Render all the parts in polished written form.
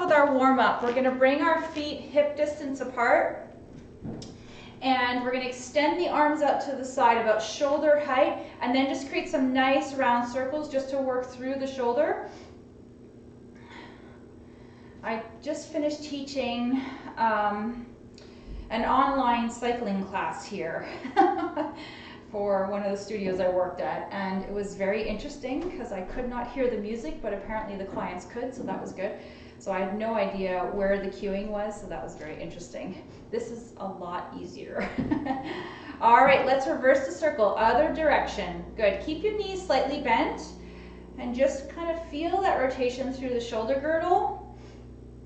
with our warm-up. We're gonna bring our feet hip distance apart, and we're gonna extend the arms out to the side about shoulder height, and then just create some nice round circles just to work through the shoulder. I just finished teaching an online cycling class here for one of the studios I worked at, and it was very interesting because I could not hear the music, but apparently the clients could, so that was good. So I had no idea where the cueing was, so that was very interesting. This is a lot easier. All right, let's reverse the circle, other direction. Good, keep your knees slightly bent and just kind of feel that rotation through the shoulder girdle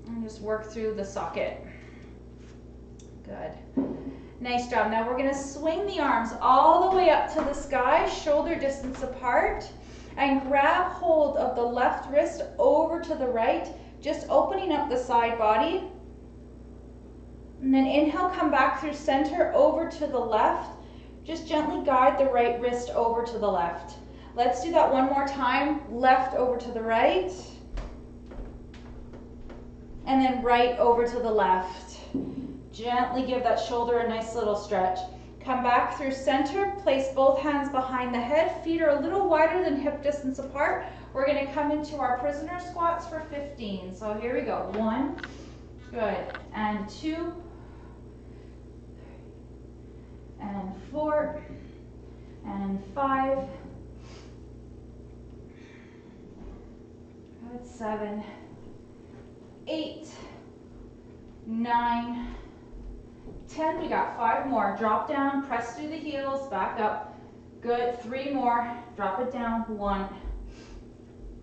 and just work through the socket. Good. Nice job. Now we're going to swing the arms all the way up to the sky, shoulder distance apart, and grab hold of the left wrist over to the right, just opening up the side body. And then inhale, come back through center over to the left. Just gently guide the right wrist over to the left. Let's do that one more time. Left over to the right. And then right over to the left. Gently give that shoulder a nice little stretch. Come back through center, place both hands behind the head. Feet are a little wider than hip distance apart. We're going to come into our prisoner squats for 15. So here we go. 1, good, and 2, and 4, and 5, good, 7, 8, 9, 10, we got 5 more. Drop down, press through the heels, back up. Good, 3 more. Drop it down. 1,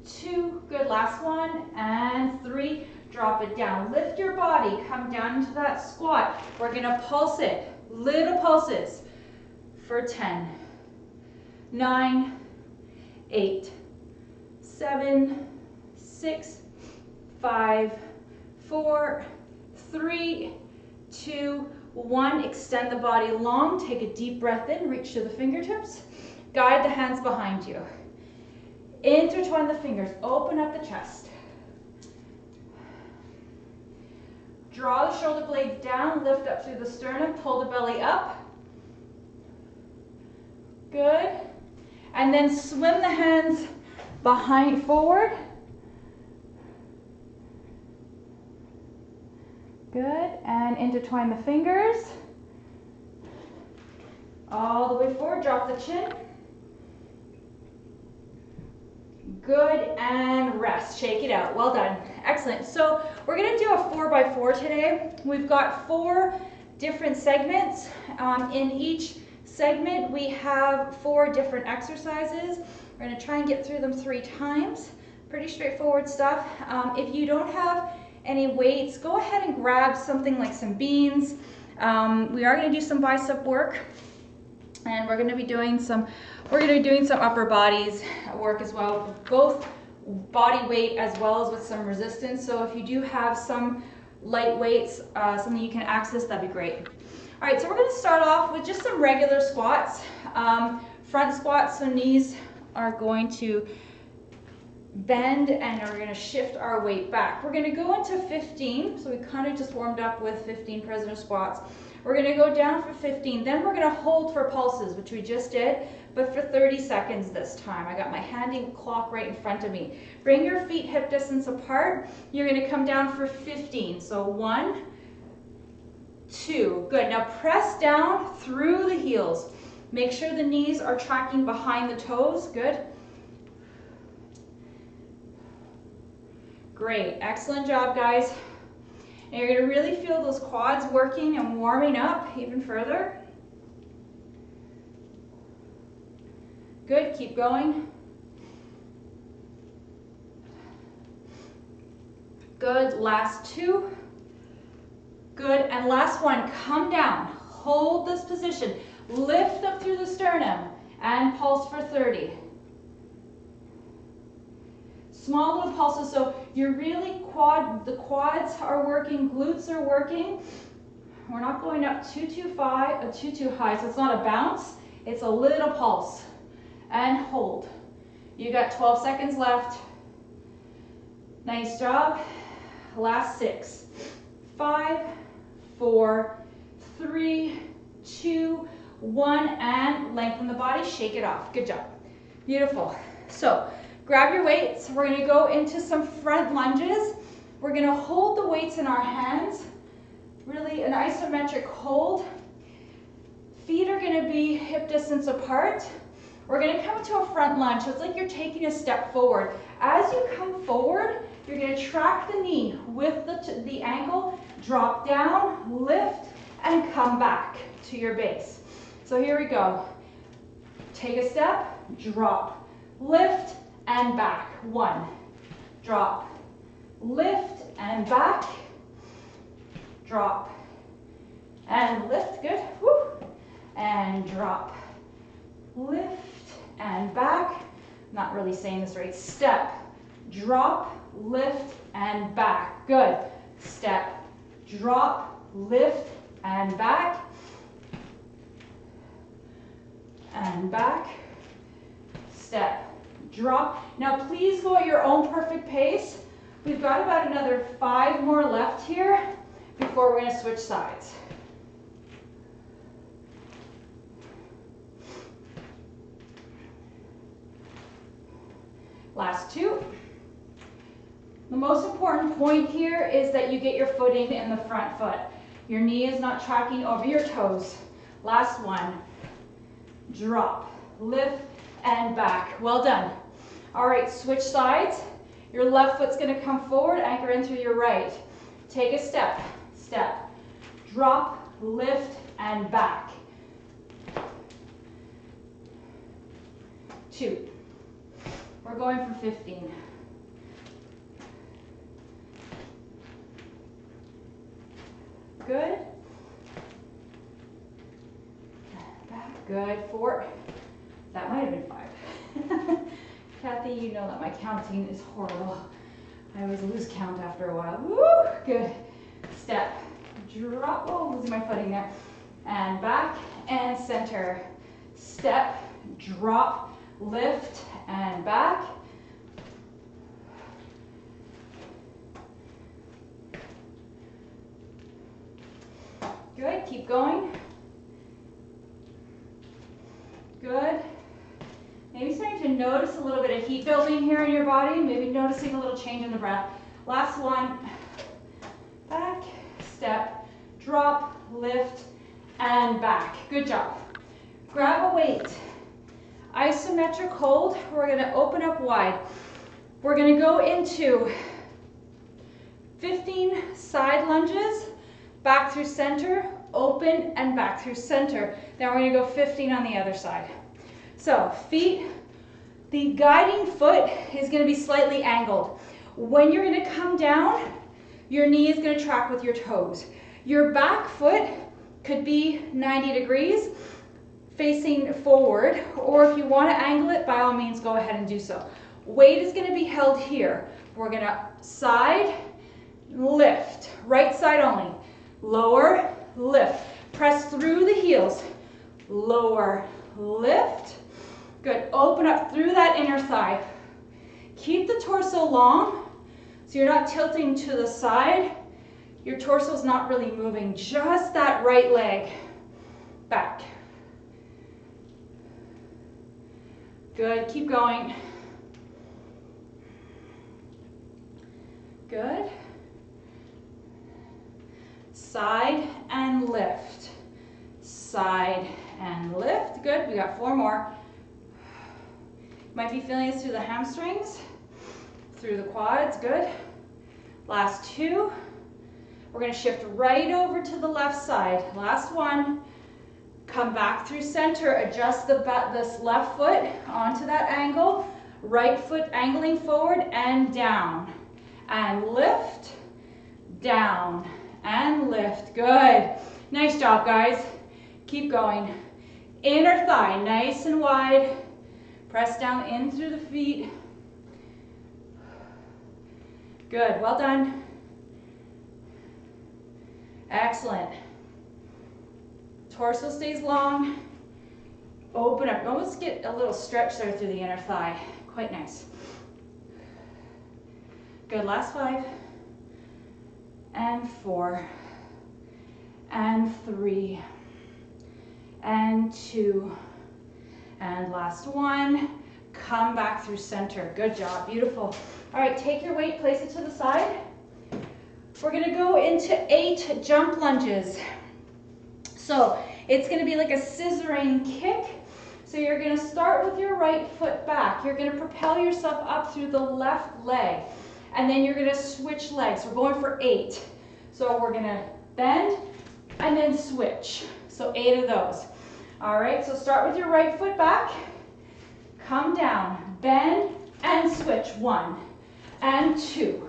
2, good, last one, and 3. Drop it down. Lift your body, come down into that squat. We're gonna pulse it, little pulses for 10, 9, 8, 7, 6, 5, 4, 3, 2, 1, extend the body long, take a deep breath in, reach to the fingertips, guide the hands behind you. Intertwine the fingers, open up the chest. Draw the shoulder blades down, lift up through the sternum, pull the belly up. Good. And then swim the hands behind, forward. Good, and intertwine the fingers. All the way forward, drop the chin. Good, and rest, shake it out, well done, excellent. So we're gonna do a 4x4 today. We've got 4 different segments. In each segment, we have 4 different exercises. We're gonna try and get through them 3 times. Pretty straightforward stuff. If you don't have any weights, go ahead and grab something like some beans. We are going to do some bicep work, and we're going to be doing some upper bodies work as well, both body weight as well as with some resistance. So if you do have some light weights, something you can access, that'd be great. All right, so we're going to start off with just some regular squats, front squats. So knees are going to bend, and we're going to shift our weight back. We're going to go into 15, so we kind of just warmed up with 15 prisoner squats. We're going to go down for 15, then we're going to hold for pulses, which we just did, but for 30 seconds this time. I got my handy clock right in front of me. Bring your feet hip distance apart. You're going to come down for 15, so 1, 2, good. Now press down through the heels. Make sure the knees are tracking behind the toes, good. Great, excellent job, guys. And you're going to really feel those quads working and warming up even further. Good, keep going. Good, last 2. Good, and last one, come down. Hold this position. Lift up through the sternum and pulse for 30. Small little pulses, so you're really the quads are working, glutes are working. We're not going up too high, so it's not a bounce, it's a little pulse. And hold. You got 12 seconds left. Nice job. Last 6. 5, 4, 3, 2, 1, and lengthen the body, shake it off. Good job. Beautiful. So grab your weights. We're going to go into some front lunges. We're going to hold the weights in our hands, really an isometric hold. Feet are going to be hip distance apart. We're going to come into a front lunge. So it's like you're taking a step forward. As you come forward, you're going to track the knee with the ankle, drop down, lift, and come back to your base. So here we go. Take a step, drop, lift, and back. 1, drop, lift, and back, drop, and lift. Good. Woo. And drop, lift, and back. Not really saying this right. Step, drop, lift, and back. Good. Step, drop, lift, and back. And back. Step, drop. Now please go at your own perfect pace. We've got about another 5 more left here before we're going to switch sides. Last 2. The most important point here is that you get your footing in the front foot. Your knee is not tracking over your toes. Last 1. Drop, lift, and back. Well done. All right, switch sides. Your left foot's going to come forward, anchor in through your right. Take a step, step, drop, lift, and back. 2. We're going for 15. Good. Back. Good. 4. That might have been 5. Kathy, you know that my counting is horrible. I always lose count after a while. Woo! Good. Step. Drop. Oh, losing my footing there. And back and center. Step. Drop. Lift and back. Good, keep going. Good. Maybe starting to notice a little bit of heat building here in your body, maybe noticing a little change in the breath. Last 1. Back, step, drop, lift, and back. Good job. Grab a weight. Isometric hold. We're going to open up wide. We're going to go into 15 side lunges, back through center, open, and back through center. Then we're going to go 15 on the other side. So feet, the guiding foot is going to be slightly angled. When you're going to come down, your knee is going to track with your toes. Your back foot could be 90 degrees. Facing forward, or if you want to angle it, by all means go ahead and do so. Weight is going to be held here. We're going to side, lift, right side only, lower, lift, press through the heels, lower, lift. Good. Open up through that inner thigh. Keep the torso long so you're not tilting to the side. Your torso is not really moving, just that right leg back. Good, keep going. Good. Side and lift. Side and lift. Good, we got 4 more. Might be feeling this through the hamstrings, through the quads. Good. Last 2. We're going to shift right over to the left side. Last 1. Come back through center, adjust this left foot onto that angle, right foot angling forward and down, and lift, down, and lift. Good. Nice job, guys. Keep going. Inner thigh, nice and wide. Press down in through the feet. Good, well done. Excellent. Torso stays long. Open up. Almost get a little stretch there through the inner thigh. Quite nice. Good. Last 5. and 4, and 3, and 2, and last one. Come back through center. Good job, beautiful. All right, take your weight, place it to the side. We're gonna go into 8 jump lunges. So it's gonna be like a scissoring kick. So you're gonna start with your right foot back. You're gonna propel yourself up through the left leg. And then you're gonna switch legs. We're going for 8. So we're gonna bend and then switch. So 8 of those. All right, so start with your right foot back. Come down, bend and switch. 1, and 2,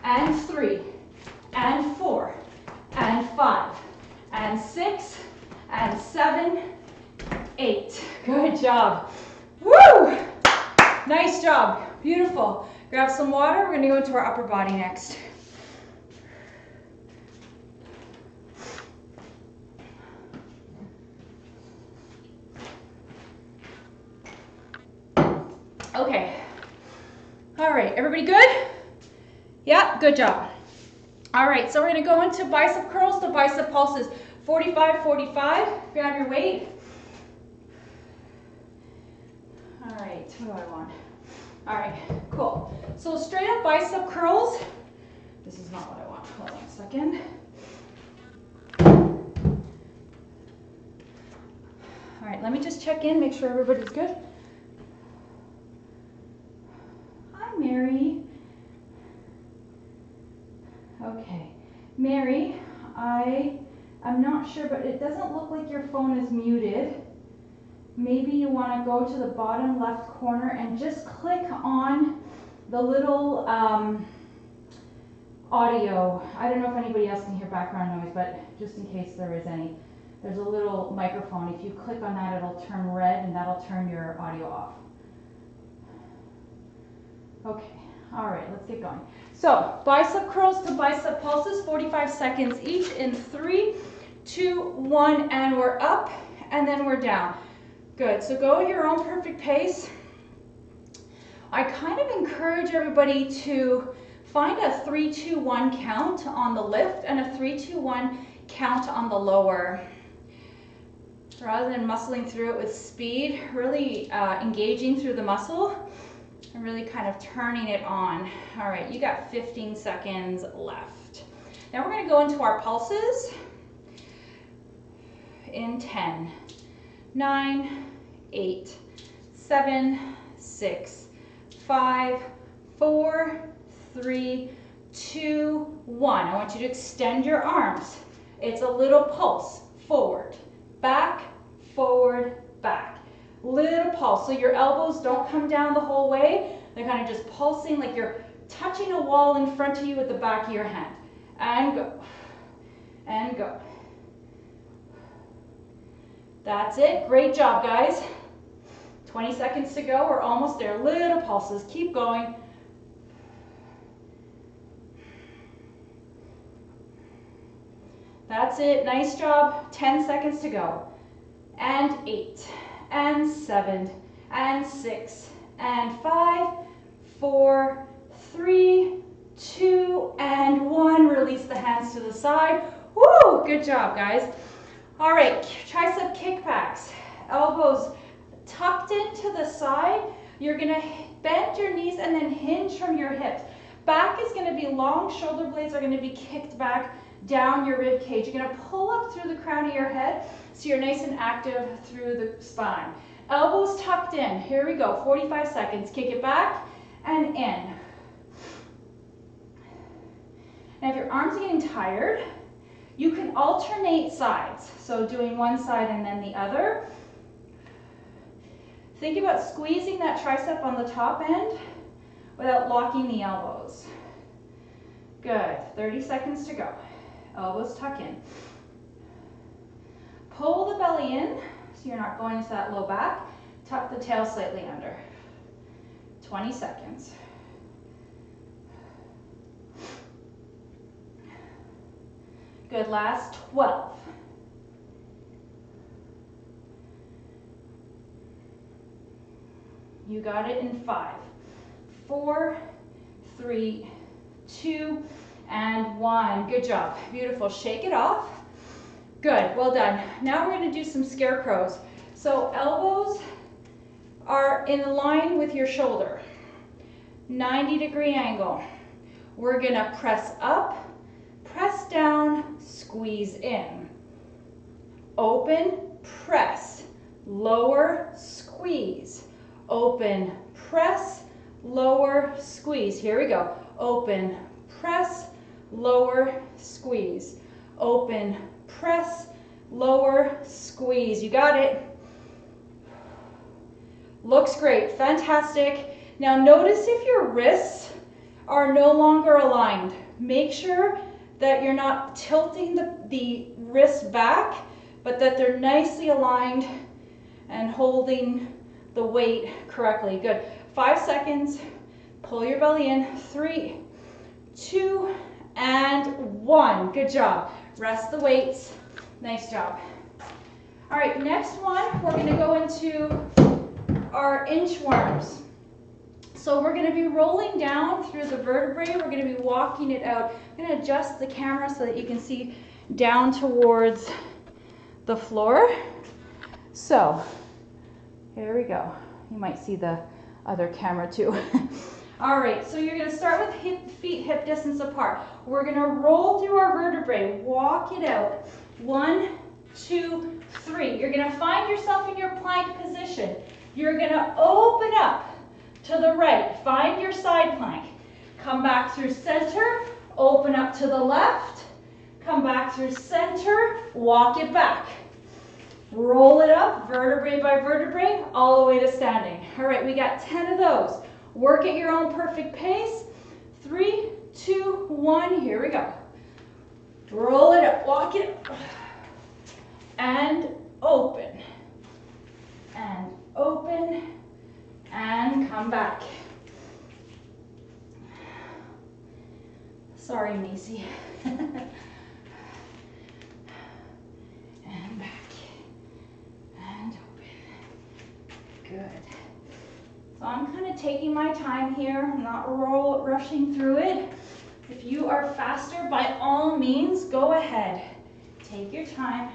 and 3, and 4, and 5, and 6, and 7, 8. Good job. Woo! Nice job. Beautiful. Grab some water. We're going to go into our upper body next. Okay. All right. Everybody good? Yeah, good job. All right. So we're going to go into bicep curls to bicep pulses. 45, 45. Grab your weight. All right. What do I want? All right. Cool. So straight up bicep curls. This is not what I want. Hold on a second. All right. Let me just check in, make sure everybody's good. Hi, Mary. Okay. Mary, I'm not sure, but it doesn't look like your phone is muted. Maybe you want to go to the bottom left corner and just click on the little audio. I don't know if anybody else can hear background noise, but just in case there is any, there's a little microphone. If you click on that, it'll turn red and that'll turn your audio off. Okay, all right, let's get going. So bicep curls to bicep pulses, 45 seconds each in 3, 2, 1, and we're up and then we're down. Good, so go at your own perfect pace. I kind of encourage everybody to find a 3, 2, 1 count on the lift and a 3, 2, 1 count on the lower. Rather than muscling through it with speed, really engaging through the muscle and really kind of turning it on. All right, you got 15 seconds left. Now we're gonna go into our pulses in 10, 9, 8, 7, 6, 5, 4, 3, 2, 1. I want you to extend your arms. It's a little pulse. Forward, back, back. Little pulse. So your elbows don't come down the whole way. They're kind of just pulsing like you're touching a wall in front of you with the back of your hand. And go. And go. That's it. Great job, guys. 20 seconds to go. We're almost there. Little pulses. Keep going. That's it. Nice job. 10 seconds to go. And 8, and 7, and 6, and 5, 4, 3, 2, and 1. Release the hands to the side. Woo! Good job, guys. All right, tricep kickbacks. Elbows tucked into the side. You're gonna bend your knees and then hinge from your hips. Back is gonna be long, shoulder blades are gonna be kicked back down your rib cage. You're gonna pull up through the crown of your head so you're nice and active through the spine. Elbows tucked in. Here we go, 45 seconds. Kick it back and in. Now if your arms are getting tired, you can alternate sides. So doing one side and then the other. Think about squeezing that tricep on the top end without locking the elbows. Good, 30 seconds to go. Elbows tuck in. Pull the belly in so you're not going into that low back. Tuck the tail slightly under. 20 seconds. Good, last 12. You got it in 5, 4, 3, 2, and 1. Good job. Beautiful. Shake it off. Good. Well done. Now we're going to do some scarecrows. So elbows are in line with your shoulder. 90-degree angle. We're going to press up, press down, squeeze in. Open, press, lower, squeeze. Open, press, lower, squeeze. Here we go. Open, press, lower, squeeze. Open, press, lower, squeeze. You got it. Looks great. Fantastic. Now notice if your wrists are no longer aligned. Make sure that you're not tilting the wrist back, but that they're nicely aligned and holding the weight correctly. Good. 5 seconds. Pull your belly in. 3, 2, and 1. Good job. Rest the weights. Nice job. All right, next one, we're going to go into our inchworms. So we're going to be rolling down through the vertebrae. We're going to be walking it out. I'm going to adjust the camera so that you can see down towards the floor. So here we go. You might see the other camera too. All right, so you're going to start with feet hip distance apart. We're going to roll through our vertebrae, walk it out. 1, 2, 3. You're going to find yourself in your plank position. You're going to open up to the right, find your side plank. Come back through center, open up to the left, come back through center, walk it back. Roll it up, vertebrae by vertebrae, all the way to standing. All right, we got 10 of those. Work at your own perfect pace. 3, 2, 1, here we go. Roll it up, walk it up. And open. And open. And come back. Sorry, Macy. And back. And open. Good. So I'm kind of taking my time here. I'm not rushing through it. If you are faster, by all means, go ahead. Take your time.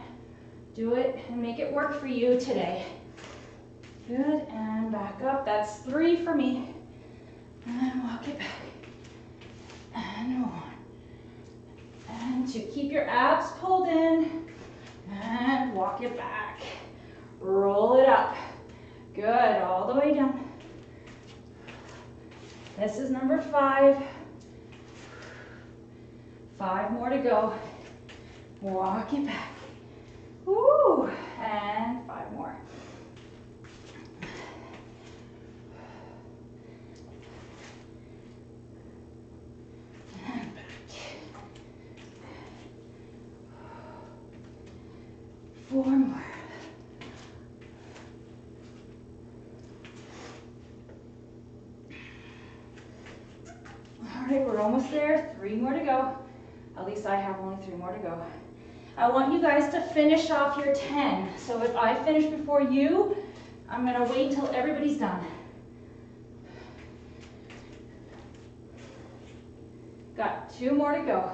Do it and make it work for you today. Good, and back up. That's 3 for me. And walk it back. And 1. And 2. Keep your abs pulled in. And walk it back. Roll it up. Good, all the way down. This is number 5. 5 more to go. Walk it back. Woo! And 5 more. And back. 4 more. All right, we're almost there. 3 more to go. At least I have only 3 more to go. I want you guys to finish off your 10. So if I finish before you, I'm going to wait until everybody's done. Got 2 more to go.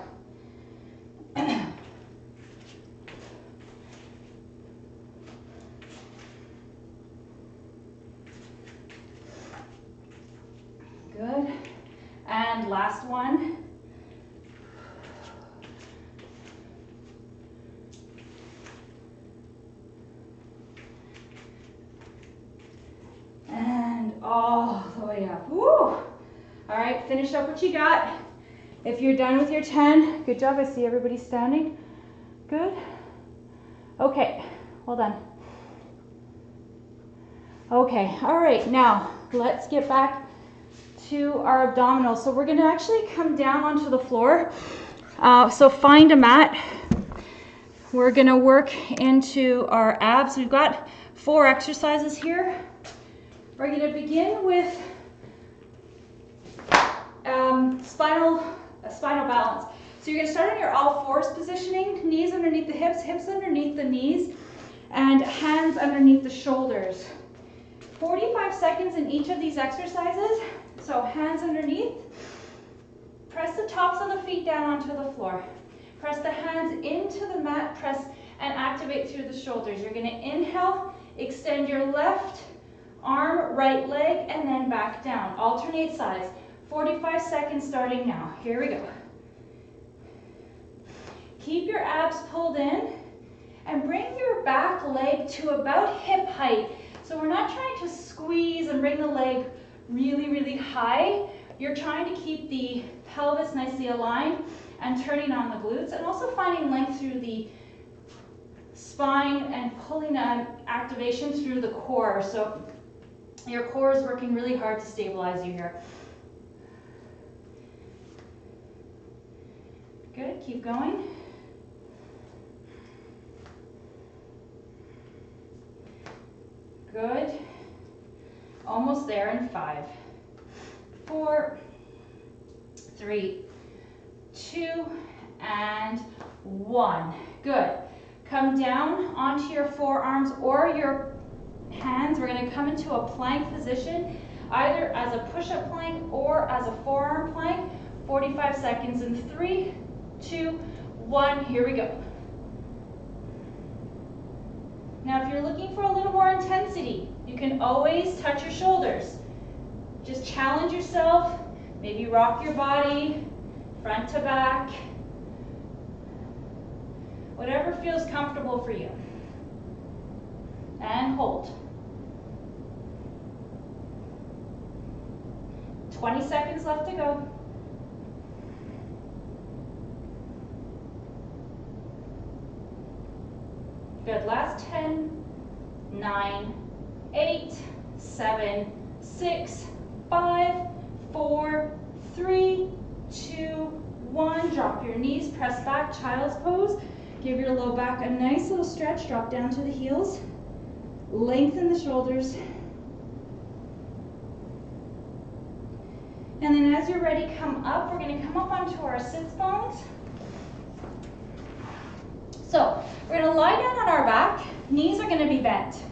Good. And last one. And all the way up. Woo! All right, finish up what you got. If you're done with your 10, good job. I see everybody standing. Good. Okay, well done. Okay, all right, now let's get back to our abdominals. So we're going to actually come down onto the floor. So find a mat. We're going to work into our abs. We've got 4 exercises here. We're going to begin with spinal balance. So you're going to start on your all fours positioning, knees underneath the hips, hips underneath the knees, and hands underneath the shoulders. 45 seconds in each of these exercises. So hands underneath, Press the tops of the feet down onto the floor. Press the hands into the mat, press and activate through the shoulders. You're gonna inhale, extend your left arm, right leg, and then back down. Alternate sides. 45 seconds starting now. Here we go. Keep your abs pulled in and bring your back leg to about hip height. So we're not trying to squeeze and bring the leg really, really high. You're trying to keep the pelvis nicely aligned and turning on the glutes, and also finding length through the spine and pulling activation through the core. So your core is working really hard to stabilize you here. Good, keep going. Good. Almost there in 5, 4, 3, 2, and 1. Good. Come down onto your forearms or your hands. We're going to come into a plank position, either as a push-up plank or as a forearm plank. 45 seconds in 3, 2, 1. Here we go. Now, if you're looking for a little more intensity, you can always touch your shoulders. Just challenge yourself. Maybe rock your body front to back. Whatever feels comfortable for you. And hold. 20 seconds left to go. Good. Last 10, 9, 8, 7, 6, 5, 4, 3, 2, 1. Drop your knees, press back, child's pose. Give your low back a nice little stretch. Drop down to the heels. Lengthen the shoulders. And then as you're ready, come up. We're going to come up onto our sits bones. So we're going to lie down on our back. Knees are going to be bent.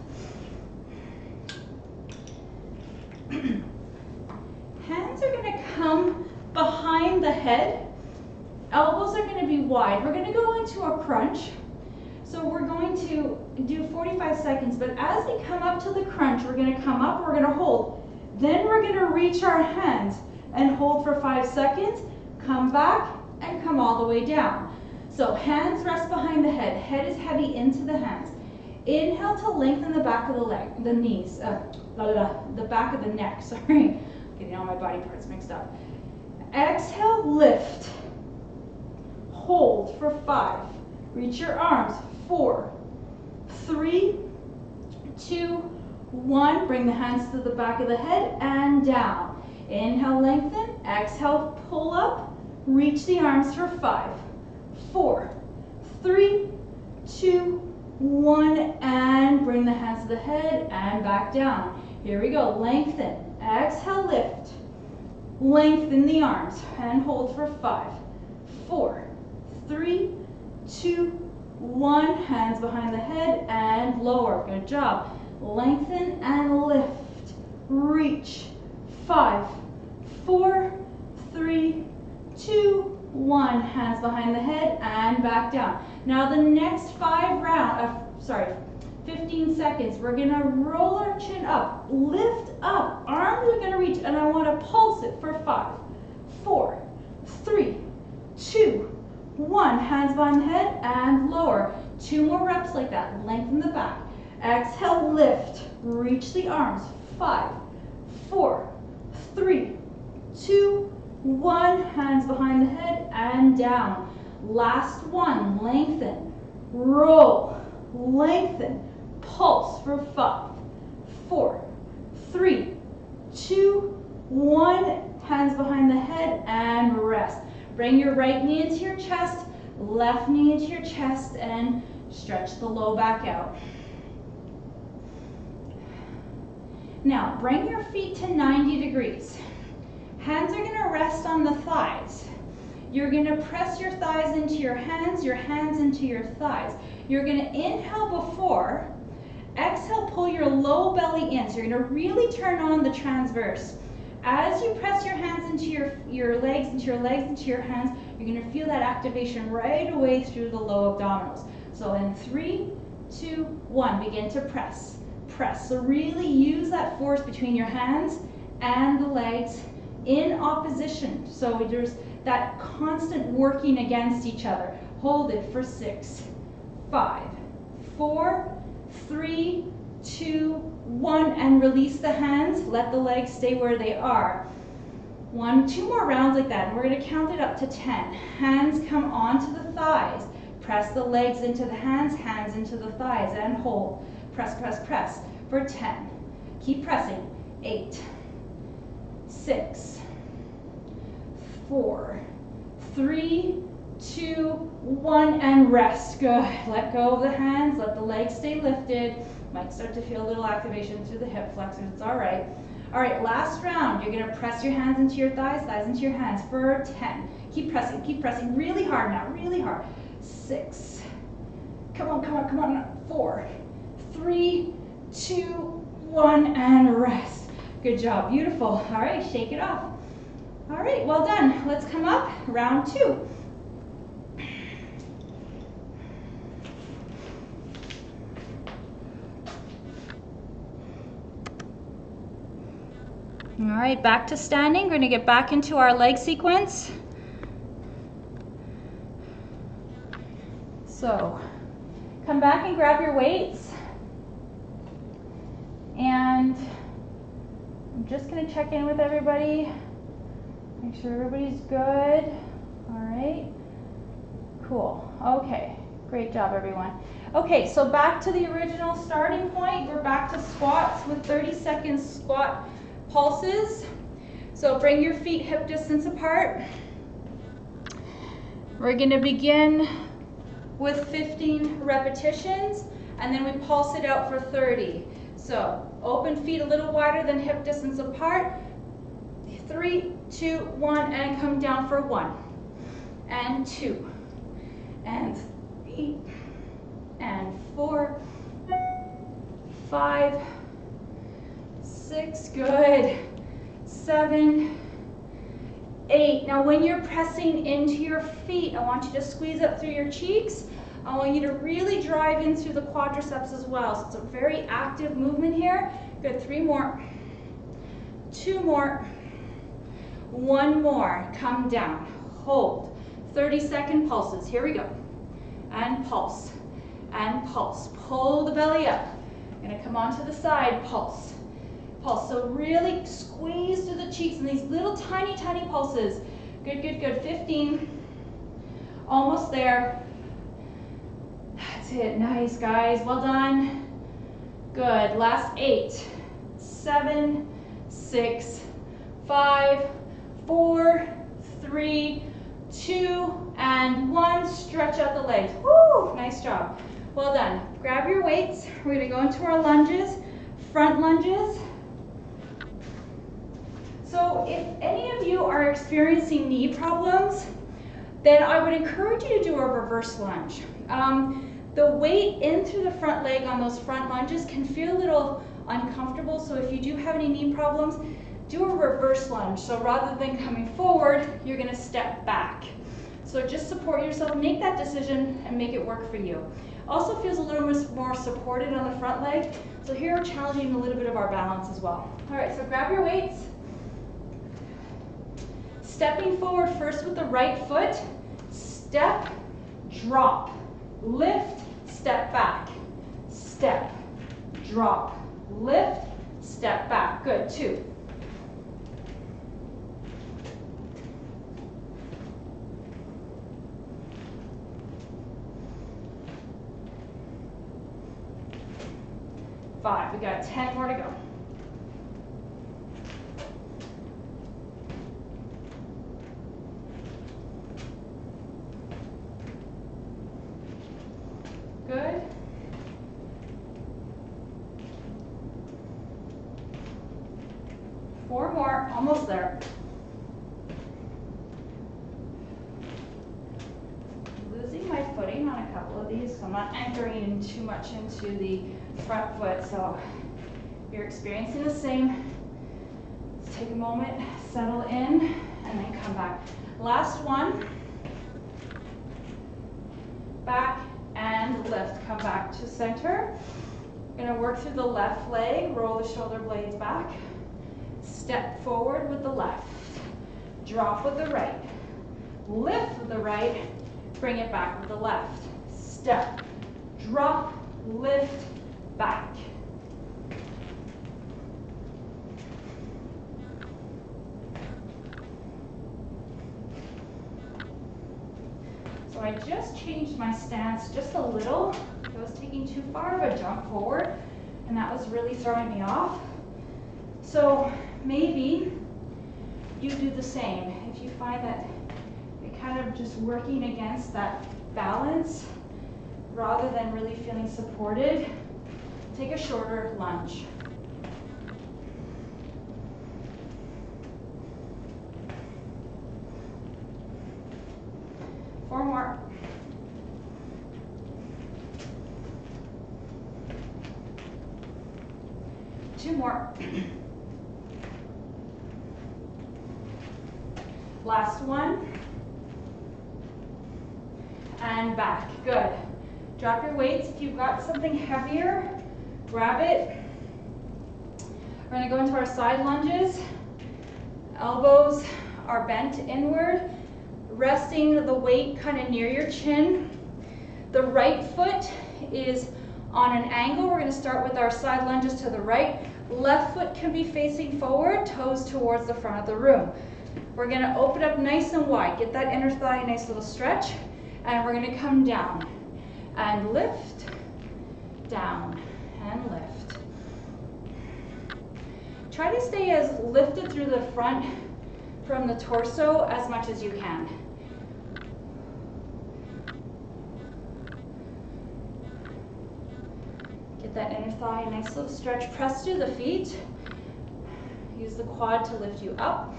Hands are going to come behind the head. Elbows are going to be wide. We're going to go into a crunch. So we're going to do 45 seconds, but as we come up to the crunch, we're going to come up, we're going to hold. Then we're going to reach our hands and hold for 5 seconds, come back, and come all the way down. So hands rest behind the head. Head is heavy into the hands. Inhale to lengthen the back of the leg, the knees, the back of the neck, sorry. Getting all my body parts mixed up. Exhale, lift. Hold for 5. Reach your arms. 4, 3, 2, 1. Bring the hands to the back of the head and down. Inhale, lengthen. Exhale, pull up. Reach the arms for 5, 4, 3, 2, 1. And bring the hands to the head and back down. Here we go. Lengthen. Exhale, lift. Lengthen the arms and hold for 5, 4, 3, 2, 1. Hands behind the head and lower. Good job. Lengthen and lift. Reach. 5, 4, 3, 2, 1. Hands behind the head and back down. Now the next 15 seconds, we're gonna roll our chin up, lift up, arms are gonna reach, and I wanna pulse it for 5, 4, 3, 2, 1. Hands behind the head and lower. 2 more reps like that. Lengthen the back. Exhale, lift. Reach the arms. 5, 4, 3, 2, 1. Hands behind the head and down. Last one. Lengthen. Roll. Lengthen. Pulse for 5, 4, 3, 2, 1. Hands behind the head and rest. Bring your right knee into your chest, left knee into your chest, and stretch the low back out. Now, bring your feet to 90 degrees. Hands are going to rest on the thighs. You're going to press your thighs into your hands into your thighs. You're going to inhale before, exhale, pull your low belly in. So you're going to really turn on the transverse. As you press your hands into your legs, into your legs, into your hands, you're going to feel that activation right away through the low abdominals. So in 3, 2, 1, begin to press. Press. So really use that force between your hands and the legs in opposition. So there's that constant working against each other. Hold it for 6, 5, 4, 3, 2, 1, and release the hands. Let the legs stay where they are. 1, 2 more rounds like that, and we're going to count it up to 10. Hands come onto the thighs. Press the legs into the hands, hands into the thighs, and hold. Press, press, press for 10. Keep pressing. 8, 6, 4, 3, 2, 1, and rest. Good. Let go of the hands. Let the legs stay lifted. Might start to feel a little activation through the hip flexors. It's all right. All right, last round. You're going to press your hands into your thighs, thighs into your hands for 10. Keep pressing really hard now, really hard. 6. Come on, come on, come on. 4, 3, 2, 1, and rest. Good job. Beautiful. All right, shake it off. All right, well done. Let's come up. Round 2. All right, back to standing. We're going to get back into our leg sequence. So, come back and grab your weights. And I'm just going to check in with everybody. Make sure everybody's good. All right. Cool. Okay. Great job, everyone. Okay, so back to the original starting point. We're back to squats with 30-second squat pulses. So bring your feet hip distance apart. We're going to begin with 15 repetitions, and then we pulse it out for 30. So open feet a little wider than hip distance apart. 3, 2, 1, and come down for 1, and 2, and 3, and 4, 5, 6, good, 7, 8. Now when you're pressing into your feet, I want you to squeeze up through your cheeks. I want you to really drive in through the quadriceps as well. So it's a very active movement here. Good, 3 more, 2 more, 1 more, come down, hold, 30-second pulses, here we go, and pulse, pull the belly up, gonna come onto the side, pulse, so really squeeze through the cheeks in these little tiny pulses, good, 15, almost there, that's it, nice guys, well done, good, last 8, 7, 6, 5, 4, 3, 2, and 1. Stretch out the legs. Woo! Nice job. Well done. Grab your weights. We're going to go into our lunges, front lunges. So if any of you are experiencing knee problems, then I would encourage you to do a reverse lunge. The weight in through the front leg on those front lunges can feel a little uncomfortable, so if you do have any knee problems, do a reverse lunge. So rather than coming forward, you're going to step back. So just support yourself, make that decision, and make it work for you. Also feels a little more supported on the front leg. So here we're challenging a little bit of our balance as well. All right, so grab your weights. Stepping forward first with the right foot. Step, drop, lift, step back. Step, drop, lift, step back. Good, 2. We got 10 more to go. Good. Four more, almost there. Losing my footing on a couple of these, so I'm not anchoring too much into the front foot, so if you're experiencing the same, take a moment, settle in, and then come back. Last one. Back and lift. Come back to center. We're gonna work through the left leg, roll the shoulder blades back. Step forward with the left. Drop with the right. Lift with the right. Bring it back with the left. Step, drop, lift, back. So I just changed my stance just a little. I was taking too far of a jump forward, and that was really throwing me off. So maybe you do the same. If you find that you're kind of just working against that balance rather than really feeling supported, take a shorter lunge. Four more. Two more. Last one. And back. Good. Drop your weights. If you've got something heavier, grab it. We're going to go into our side lunges. Elbows are bent inward, resting the weight kind of near your chin. The right foot is on an angle. We're going to start with our side lunges to the right. Left foot can be facing forward, toes towards the front of the room. We're going to open up nice and wide. Get that inner thigh, nice little stretch. And we're going to come down and lift, down and lift. Try to stay as lifted through the front from the torso as much as you can. Get that inner thigh, nice little stretch. Press through the feet. Use the quad to lift you up.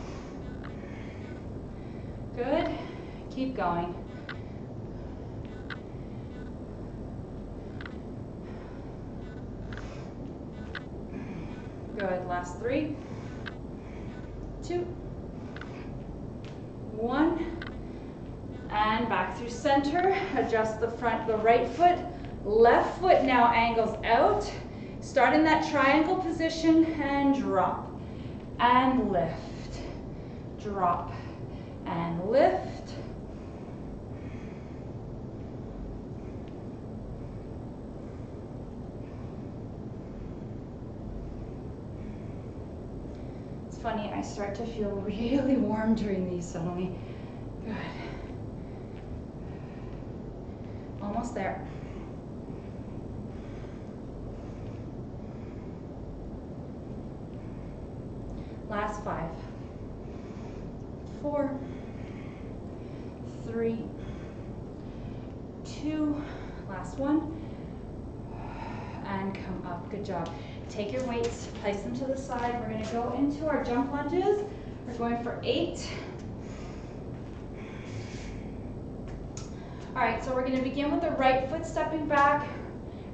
Good. Keep going. Good. Last 3, 2, 1. And back through center. Adjust the right foot. Left foot now angles out. Start in that triangle position and drop. And lift. Drop. And lift. It's funny, I start to feel really warm during these suddenly. Good. Almost there. Last 5, 4, 3, 2, last 1, and come up. Good job. Take your weights, place them to the side. We're going to go into our jump lunges. We're going for 8. All right, so we're going to begin with the right foot stepping back.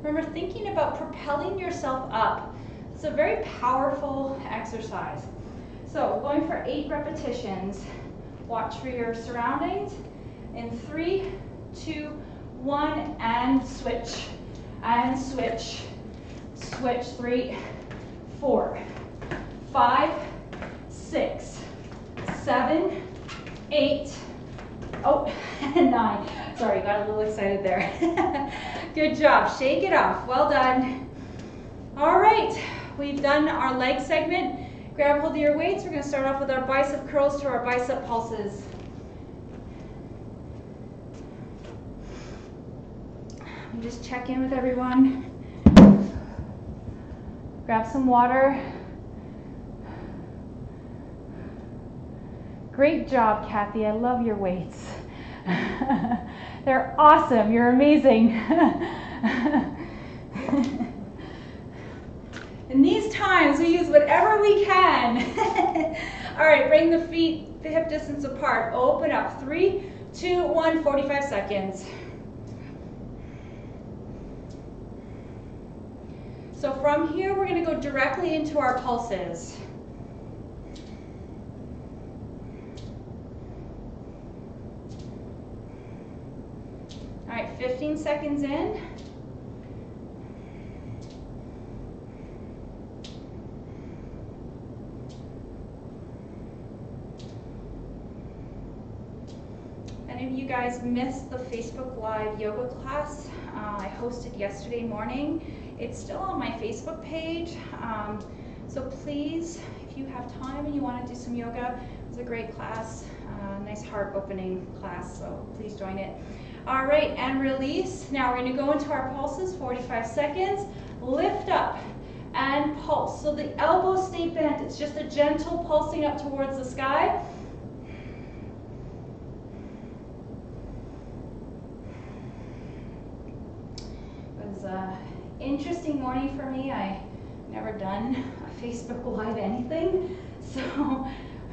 Remember, thinking about propelling yourself up. It's a very powerful exercise. So we're going for 8 repetitions. Watch for your surroundings. In 3, 2, 1, and switch. And switch. Switch. 3, 4, 5, 6, 7, 8, and 9. Sorry, got a little excited there. Good job. Shake it off. Well done. All right, we've done our leg segment. Grab hold of your weights. We're going to start off with our bicep curls to our bicep pulses. Just check in with everyone. Grab some water. Great job, Kathy. I love your weights. They're awesome. You're amazing. In these times, we use whatever we can. All right, bring the feet the hip distance apart. Open up. 3, 2, 1, 45 seconds. So from here, we're going to go directly into our pulses. 15 seconds in. Any of you guys missed the Facebook Live yoga class I hosted yesterday morning? It's still on my Facebook page, so please, if you have time and you want to do some yoga, it was a great class, nice heart opening class, so please join it. All right, and release. Now we're going to go into our pulses, 45 seconds. Lift up and pulse. So the elbows stay bent. It's just a gentle pulsing up towards the sky. It was an interesting morning for me. I never done a Facebook Live anything, so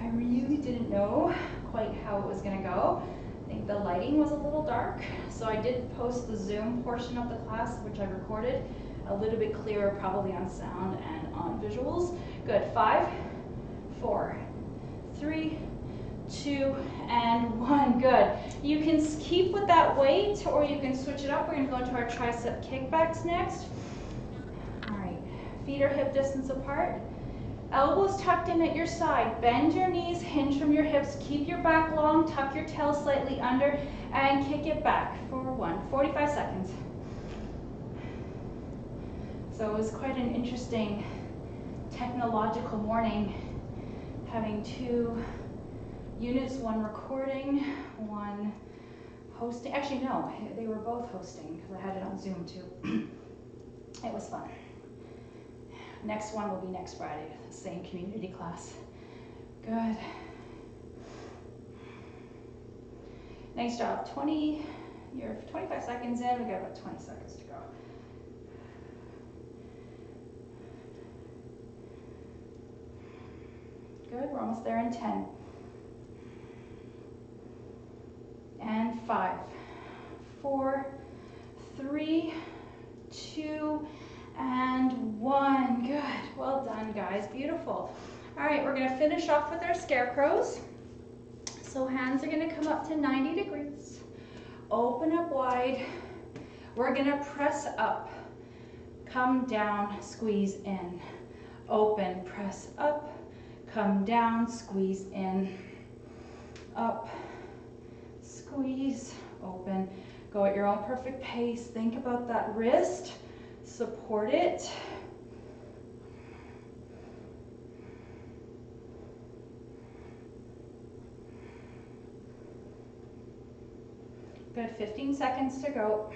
I really didn't know quite how it was going to go. I think the lighting was a little dark, so I did post the Zoom portion of the class, which I recorded, a little bit clearer probably on sound and on visuals. Good. 5, 4, 3, 2, and 1. Good. You can keep with that weight, or you can switch it up. We're going to go into our tricep kickbacks next. All right. Feet are hip distance apart. Elbows tucked in at your side. Bend your knees, hinge from your hips. Keep your back long, tuck your tail slightly under, and kick it back for 45 seconds. So it was quite an interesting technological morning, having 2 units, one recording, one hosting. Actually, no, they were both hosting because I had it on Zoom too. It was fun. Next one will be next Friday, the same community class. Good. Nice job. You're 25 seconds in. We got about 20 seconds to go. Good. We're almost there in 10. And 5, 4, 3, 2, and 1. Good. Well done, guys. Beautiful. All right, we're going to finish off with our scarecrows. So hands are going to come up to 90 degrees. Open up wide. We're going to press up. Come down, squeeze in. Open, press up. Come down, squeeze in. Up, squeeze, open. Go at your own perfect pace. Think about that wrist. Support it. Good, 15 seconds to go.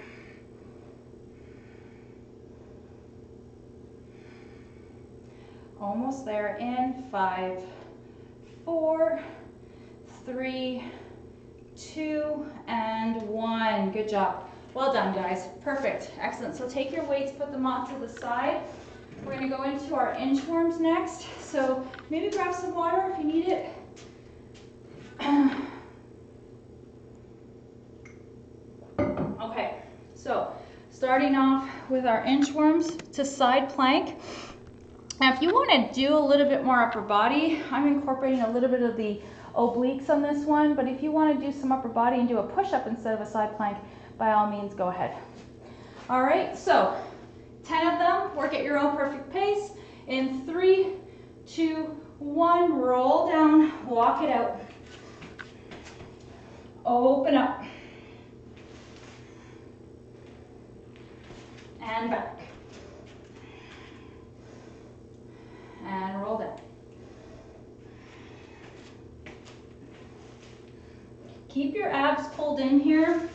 Almost there in 5, 4, 3, 2, and 1. Good job. Well done, guys. Perfect. Excellent. So take your weights, put them off to the side. We're going to go into our inchworms next. So maybe grab some water if you need it. Okay, so starting off with our inchworms to side plank. Now if you want to do a little bit more upper body, I'm incorporating a little bit of the obliques on this one, but if you want to do some upper body and do a push-up instead of a side plank, by all means, go ahead. All right, so 10 of them, work at your own perfect pace. In 3, 2, 1, roll down, walk it out. Open up. And back. And roll down. Keep your abs pulled in here.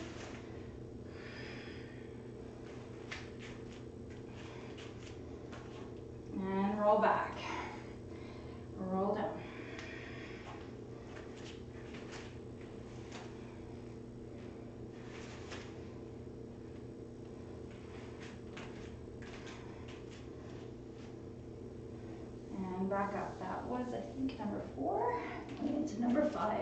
And roll back. Roll down. And back up. That was, I think, number 4. Going into number 5.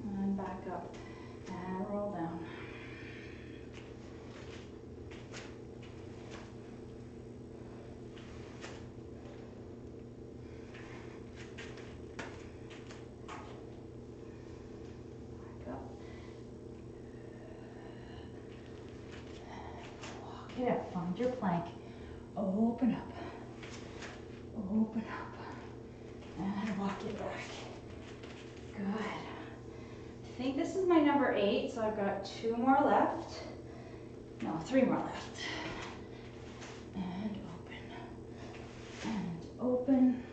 And back up. And roll down. it out. Find your plank. Open up. Open up. And walk it back. Good. I think this is my number 8, so I've got 2 more left. No, 3 more left. And open. And open.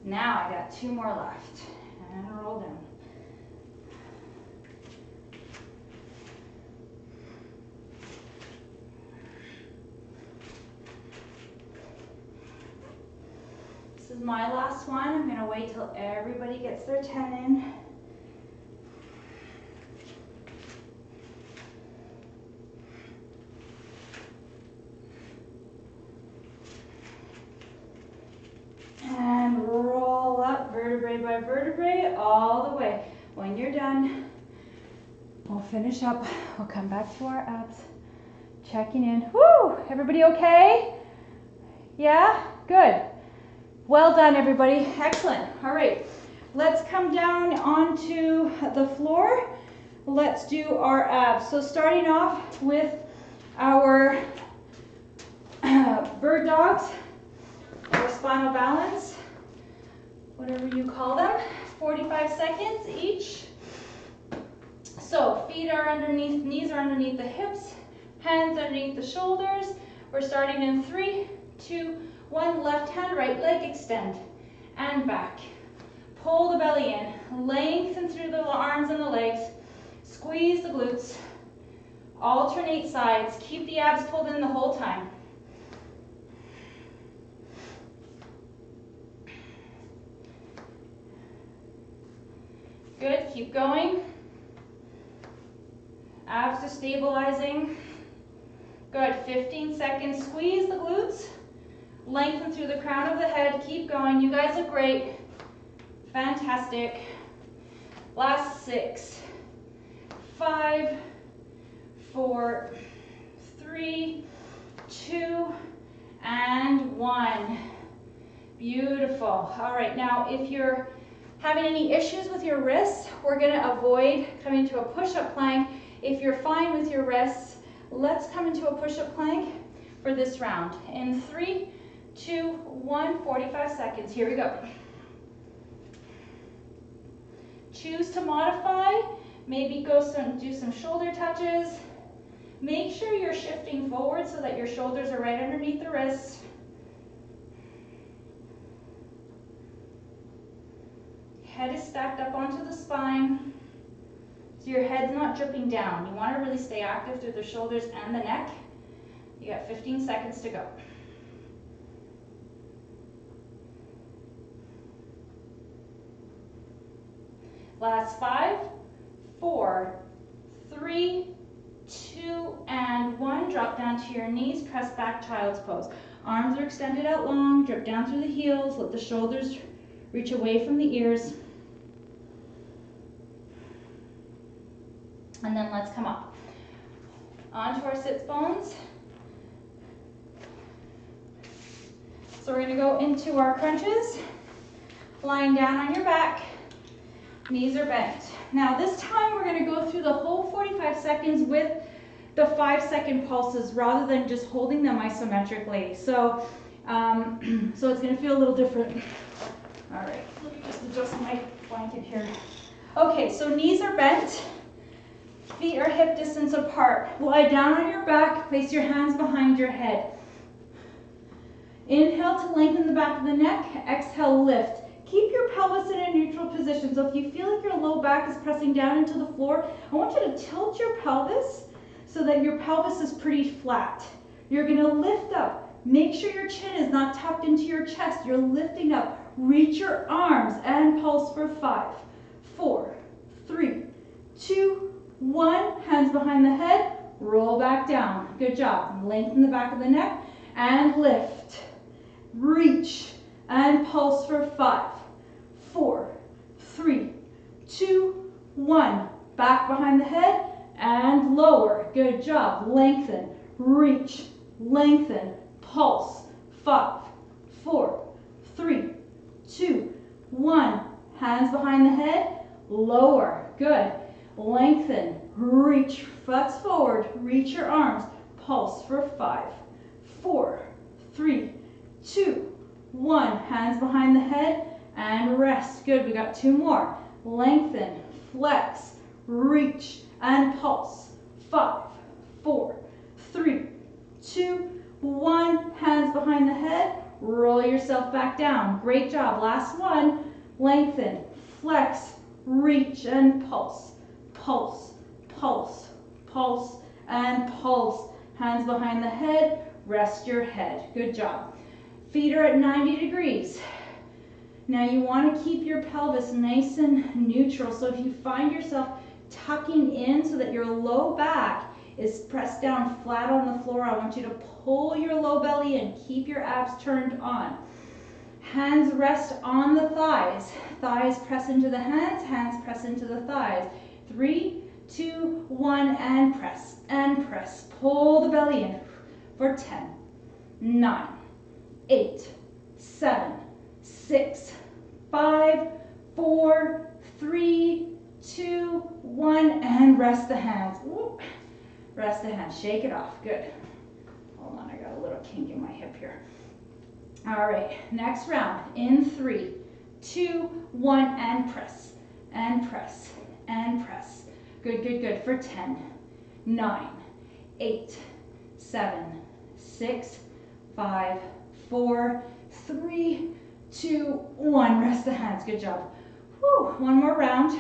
Now I got 2 more left. And roll down. This is my last one. I'm going to wait till everybody gets their 10 in. And roll up vertebrae by vertebrae all the way. When you're done, we'll finish up. We'll come back to our abs. Checking in. Woo! Everybody okay? Yeah? Good. Well done, everybody. Excellent. All right. Let's come down onto the floor. Let's do our abs. So starting off with our bird dogs or spinal balance, whatever you call them. 45 seconds each. So feet are underneath, knees are underneath the hips, hands underneath the shoulders. We're starting in 3, 2, 1. Left hand, right leg, extend and back. Pull the belly in, lengthen through the arms and the legs, squeeze the glutes, alternate sides, keep the abs pulled in the whole time. Good, keep going. Abs are stabilizing. Good, 15 seconds, squeeze the glutes, lengthen through the crown of the head, keep going. You guys look great. Fantastic. Last 6, 5, 4, 3, 2, and 1. Beautiful. All right, now if you're having any issues with your wrists, we're going to avoid coming to a push-up plank. If you're fine with your wrists, let's come into a push-up plank for this round. In 3, 2, 1, 45 seconds. Here we go. Choose to modify. Maybe do some shoulder touches. Make sure you're shifting forward so that your shoulders are right underneath the wrists. Head is stacked up onto the spine, so your head's not dripping down. You want to really stay active through the shoulders and the neck. You got 15 seconds to go. Last 5, 4, 3, 2, and 1. Drop down to your knees, press back, child's pose. Arms are extended out long, drip down through the heels, let the shoulders reach away from the ears. And then let's come up. Onto our sits bones. So we're going to go into our crunches, lying down on your back, knees are bent. Now this time we're going to go through the whole 45 seconds with the 5-second pulses rather than just holding them isometrically. So, so it's going to feel a little different. All right, let me just adjust my blanket here. Okay, so knees are bent, feet are hip distance apart. Lie down on your back, place your hands behind your head. Inhale to lengthen the back of the neck, exhale, lift. Keep your pelvis in a neutral position. So if you feel like your low back is pressing down into the floor, I want you to tilt your pelvis so that your pelvis is pretty flat. You're going to lift up. Make sure your chin is not tucked into your chest. You're lifting up. Reach your arms and pulse for 5, 4, 3, 2, 1. Hands behind the head. Roll back down. Good job. Lengthen the back of the neck and lift. Reach and pulse for 5, 4, 3, 2, 1. Back behind the head and lower. Good job. Lengthen, reach, lengthen, pulse. 5, 4, 3, 2, 1. Hands behind the head, lower. Good. lengthen, reach, flex forward, reach your arms, pulse for 5, 4, 3, 2, 1. Hands behind the head and rest. Good, we got 2 more. Lengthen, flex, reach, and pulse. 5, 4, 3, 2, 1. Hands behind the head, roll yourself back down. Great job. Last one. Lengthen, flex, reach, and pulse. Pulse, pulse, pulse, and pulse. Hands behind the head, rest your head. Good job. Feet are at 90 degrees. Now you want to keep your pelvis nice and neutral. So if you find yourself tucking in so that your low back is pressed down flat on the floor, I want you to pull your low belly in. Keep your abs turned on. Hands rest on the thighs. Thighs press into the hands press into the thighs. 3, 2, 1, and press, and press. Pull the belly in for 10, 9, 8, 7, 6, 5, 4, 3, 2, 1, and rest the hands. Ooh. Rest the hands, shake it off, good. Hold on, I got a little kink in my hip here. All right, next round, in 3, 2, 1, and press, and press, and press. Good, good, good, for 10, 9, 8, 7, 6, 5, 4, 3, 2, 1. Rest the hands, good job. Whew. One more round.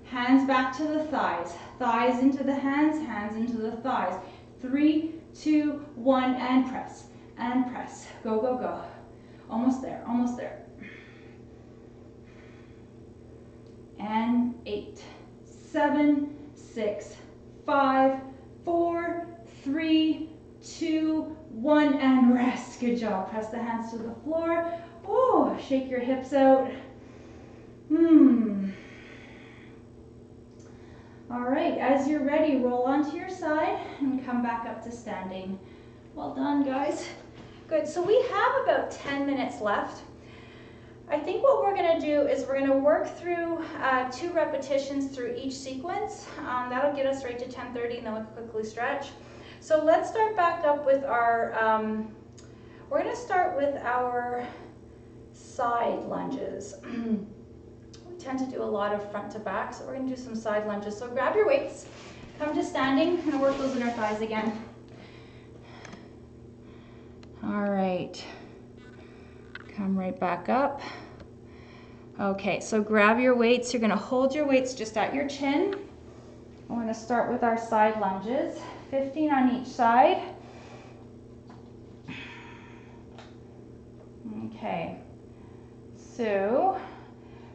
Hands back to the thighs. Thighs into the hands into the thighs. 3, 2, 1, and press, and press. Go, go, go. Almost there, almost there. And 8, 7, 6, 5, 4, 3, 2, 1, and rest. Good job. Press the hands to the floor. Oh, shake your hips out. All right, as you're ready, roll onto your side and come back up to standing. Well done, guys. Good, so we have about 10 minutes left. I think what we're gonna do is we're gonna work through 2 repetitions through each sequence. That'll get us right to 10:30 and then we'll quickly stretch. So let's start back up with our, we're gonna start with our side lunges. We tend to do a lot of front to back, so we're gonna do some side lunges. So grab your weights, come to standing, and work those inner thighs again. All right, come right back up. Okay, so grab your weights. You're gonna hold your weights just at your chin. We're gonna start with our side lunges, 15 on each side. Okay, so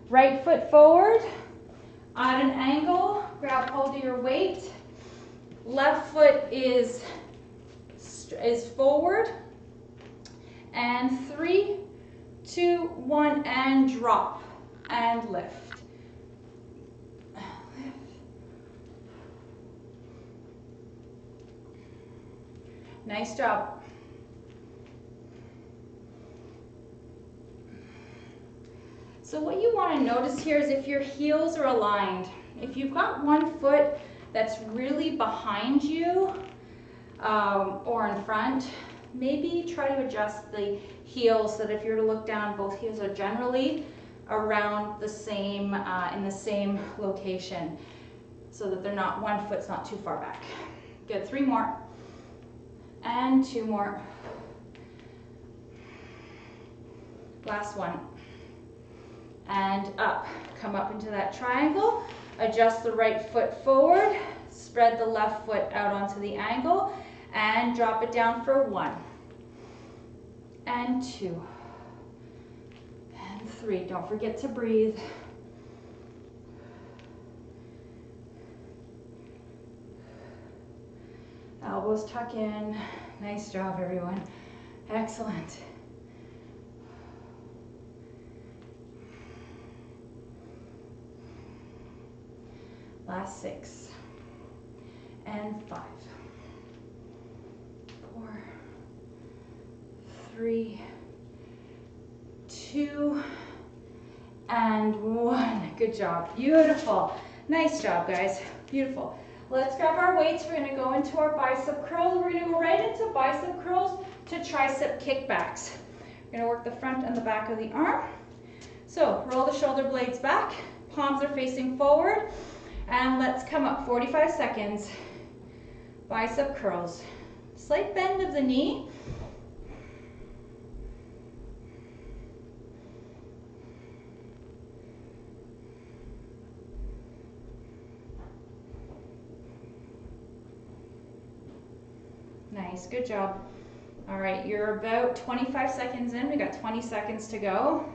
right foot forward, at an angle, grab hold of your weight. Left foot is forward. And 3, 2, 1, and drop, and lift. Nice job. So what you want to notice here is if your heels are aligned. If you've got one foot that's really behind you or in front, maybe try to adjust the heels so that if you're to look down, both heels are generally around the same, in the same location, so that they're not, one foot's not too far back. Good, 3 more. And 2 more. Last one. And up. Come up into that triangle. Adjust the right foot forward. Spread the left foot out onto the angle. And drop it down for 1. And 2. And 3. Don't forget to breathe. Elbows tuck in. Nice job, everyone. Excellent. Last 6. And 5. 4. 3. 2. And 1. Good job. Beautiful. Nice job, guys. Beautiful. Let's grab our weights. We're gonna go into our bicep curls. We're gonna go right into bicep curls to tricep kickbacks. We're gonna work the front and the back of the arm. So roll the shoulder blades back, palms are facing forward, and let's come up 45 seconds. Bicep curls. Slight bend of the knee. Nice, good job. All right, you're about 25 seconds in. We got 20 seconds to go.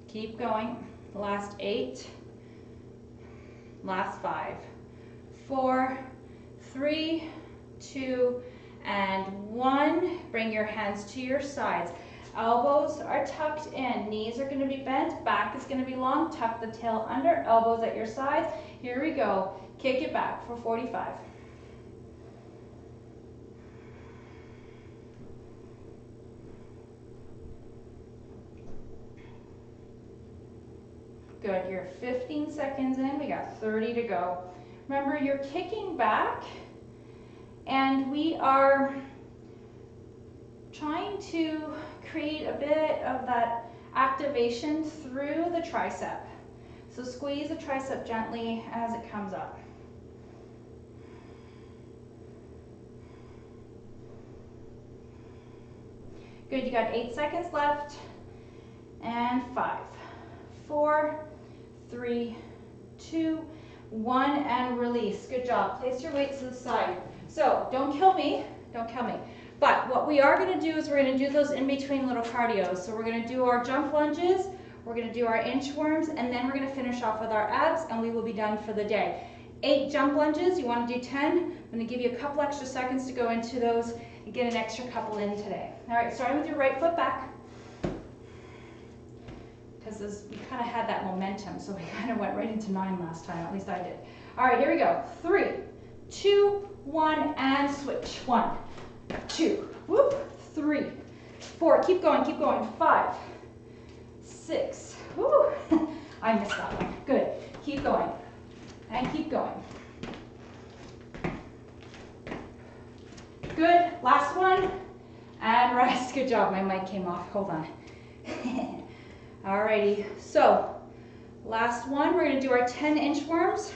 Keep going. Last 8. Last 5. 4, 3, 2, and 1. Bring your hands to your sides. Elbows are tucked in, knees are going to be bent, back is going to be long, tuck the tail under, elbows at your sides. Here we go. Kick it back for 45. Good, you're 15 seconds in, we got 30 to go. Remember, you're kicking back, and we are trying to create a bit of that activation through the tricep. So squeeze the tricep gently as it comes up. Good, you got 8 seconds left. And 5, 4, 3, 2, 1, and release. Good job. Place your weights to the side. So don't kill me, don't kill me. But what we are going to do is we're going to do those in between little cardios. So we're going to do our jump lunges, we're going to do our inchworms, and then we're going to finish off with our abs, and we will be done for the day. 8 jump lunges, you want to do 10. I'm going to give you a couple extra seconds to go into those and get an extra couple in today. All right, starting with your right foot back. Because we kind of had that momentum, so we kind of went right into 9 last time, at least I did. All right, here we go. 3, 2, 1, and switch. 1, 2, whoop, 3, 4, keep going, 5, 6, whoo, I missed that one, good, keep going, and keep going. Good, last one, and rest, good job, my mic came off, hold on. Alrighty, so, last one, we're gonna do our 10 inchworms.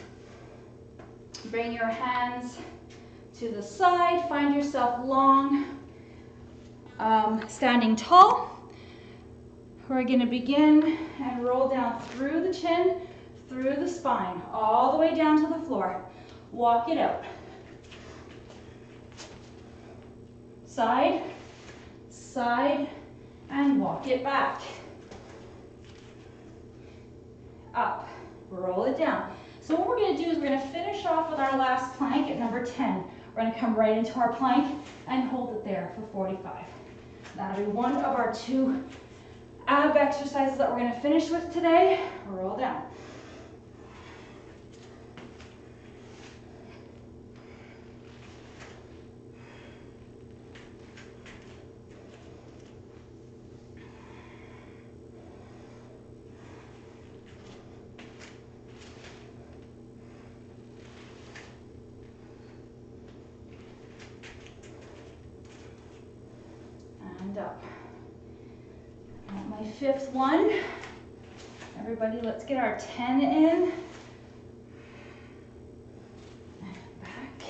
Bring your hands to the side, find yourself long, standing tall. We're going to begin and roll down through the chin, through the spine, all the way down to the floor. Walk it out. Side, side, and walk it back. Up, roll it down. So what we're going to do is we're going to finish off with our last plank at number 10. We're going to come right into our plank and hold it there for 45. That'll be one of our 2 ab exercises that we're going to finish with today. Roll down. And up. And my 5th one. Everybody, let's get our 10 in. Back.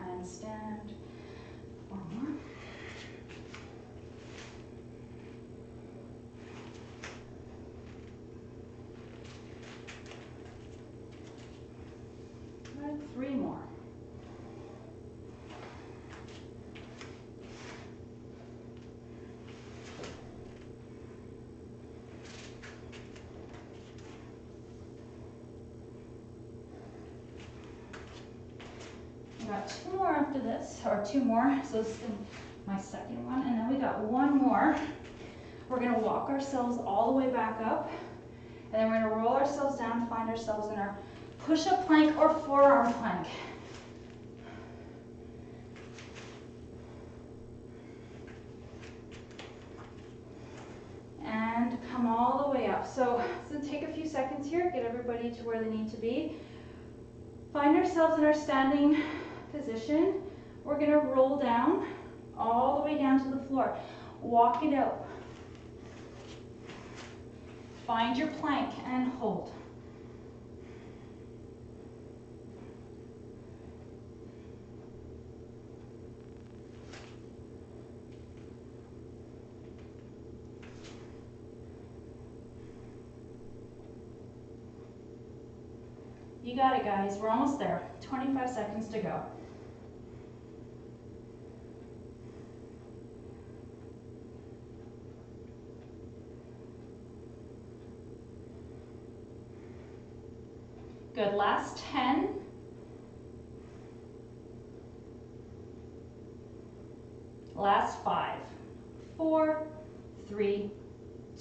And stand. One more. And 3 more. Got 2 more after this, or 2 more, so this is my 2nd one, and then we got 1 more. We're going to walk ourselves all the way back up, and then we're going to roll ourselves down, find ourselves in our push-up plank or forearm plank. stuff. So it's gonna take a few seconds here, get everybody to where they need to be. Find ourselves in our standing position. We're gonna roll down, all the way down to the floor. Walk it out. Find your plank and hold. You got it, guys. We're almost there. 25 seconds to go. Good. Last 10. Last 5, 4, 3,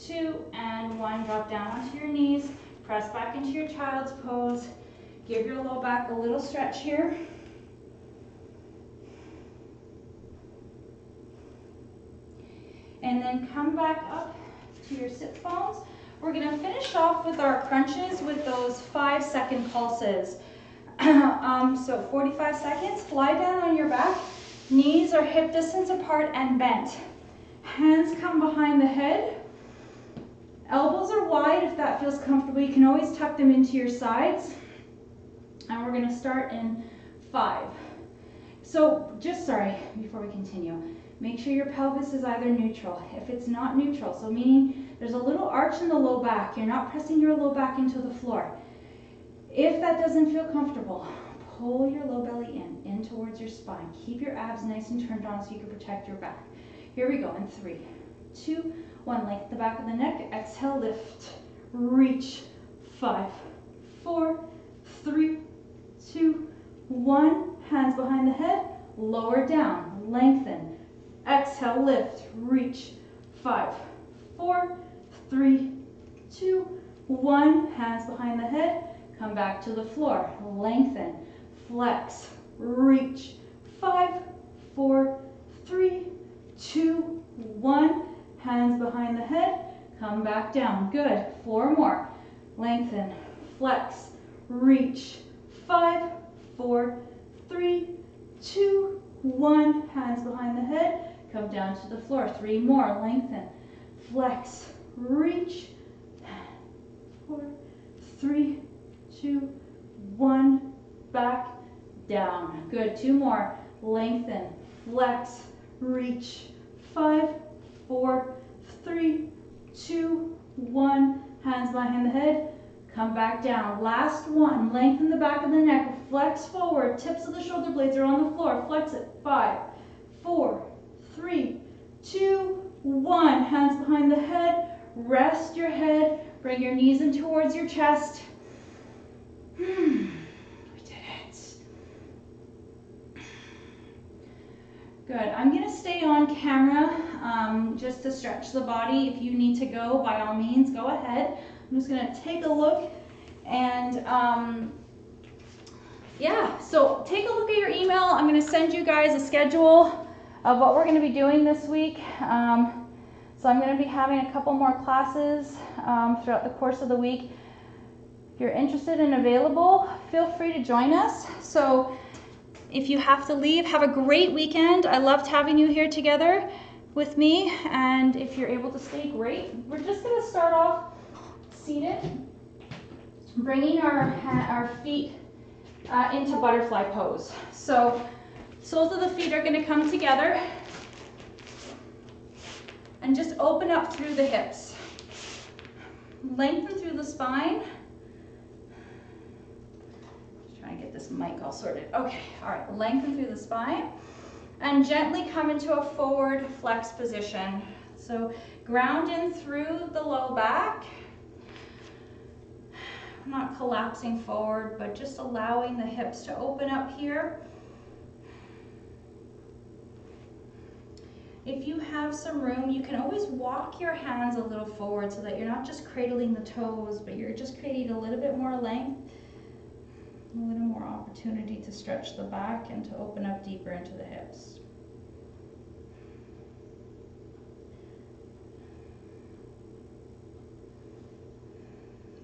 2, and 1. Drop down onto your knees. Press back into your child's pose. Give your low back a little stretch here. And then come back up to your sit bones. We're going to finish off with our crunches with those 5-second pulses. So 45 seconds. Lie down on your back. Knees are hip distance apart and bent. Hands come behind the head. Elbows are wide if that feels comfortable. You can always tuck them into your sides. And we're going to start in 5. So before we continue, make sure your pelvis is either neutral. If it's not neutral, so meaning there's a little arch in the low back, you're not pressing your low back into the floor. If that doesn't feel comfortable, pull your low belly in towards your spine. Keep your abs nice and turned on so you can protect your back. Here we go in 3, 2, 1. Lengthen the back of the neck. Exhale, lift, reach. 5, 4, 3, 2, 1. Hands behind the head. Lower down. Lengthen. Exhale, lift, reach. 5, 4, 3, 2, 1. Hands behind the head. Come back to the floor. Lengthen. Flex. Reach. 5, 4, 3, 2, 1. Hands behind the head. Come back down. Good. 4 more. Lengthen. Flex. Reach. 5, 4, 3, 2, 1. Hands behind the head. Come down to the floor. 3 more. Lengthen. Flex. Reach. 4, 3, 2, 1. Back down. Good. 2 more. Lengthen. Flex. Reach. 5, 4, 3, 2, 1. Hands behind the head. Come back down. Last one. Lengthen the back of the neck. Flex forward. Tips of the shoulder blades are on the floor. Flex it. 5, 4, 3, 2, 1. Hands behind the head. Rest your head. Bring your knees in towards your chest. We did it. Good. I'm going to stay on camera just to stretch the body. If you need to go, by all means, go ahead. I'm just going to take a look and yeah, so take a look at your email. I'm going to send you guys a schedule of what we're going to be doing this week. So I'm going to be having a couple more classes throughout the course of the week. If you're interested and available, feel free to join us. So if you have to leave, have a great weekend. I loved having you here together with me. And if you're able to stay, great. We're just going to start off seated, bringing our feet into butterfly pose. So soles of the feet are going to come together and just open up through the hips. Lengthen through the spine. Just trying to get this mic all sorted. Okay, all right, lengthen through the spine and gently come into a forward flex position. So ground in through the low back. Not collapsing forward, but just allowing the hips to open up here. If you have some room, you can always walk your hands a little forward so that you're not just cradling the toes, but you're just creating a little bit more length, a little more opportunity to stretch the back and to open up deeper into the hips.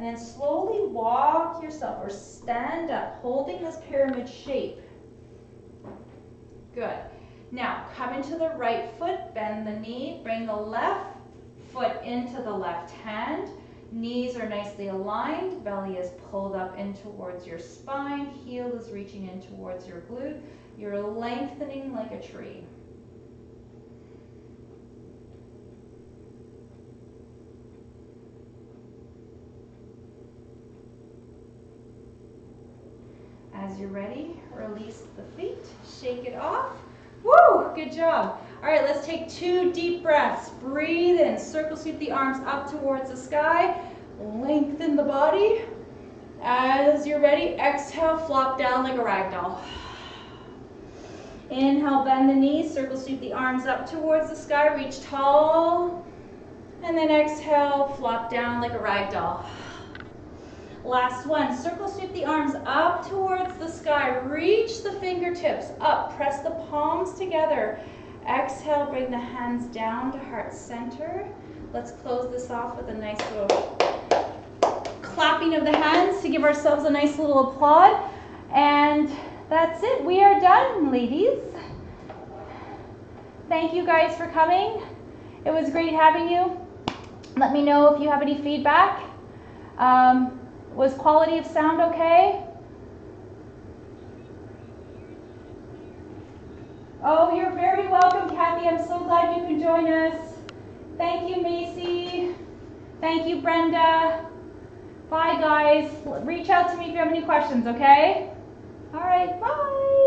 And then slowly walk yourself or stand up, holding this pyramid shape. Good. Now, come into the right foot, bend the knee, bring the left foot into the left hand. Knees are nicely aligned, belly is pulled up in towards your spine, heel is reaching in towards your glute. You're lengthening like a tree. As you're ready, release the feet, shake it off. Woo, good job. All right, let's take 2 deep breaths. Breathe in, circle sweep the arms up towards the sky, lengthen the body. As you're ready, exhale, flop down like a rag doll. Inhale, bend the knees, circle sweep the arms up towards the sky, reach tall. And then exhale, flop down like a rag doll. Last one, circle sweep the arms up towards the sky, reach the fingertips up, press the palms together. Exhale, bring the hands down to heart center. Let's close this off with a nice little clapping of the hands to give ourselves a nice little applaud. And that's it, we are done, ladies. Thank you guys for coming. It was great having you. Let me know if you have any feedback. Was quality of sound okay? Oh, you're very welcome, Kathy. I'm so glad you can join us. Thank you, Macy. Thank you, Brenda. Bye, guys. Reach out to me if you have any questions, okay? All right, bye.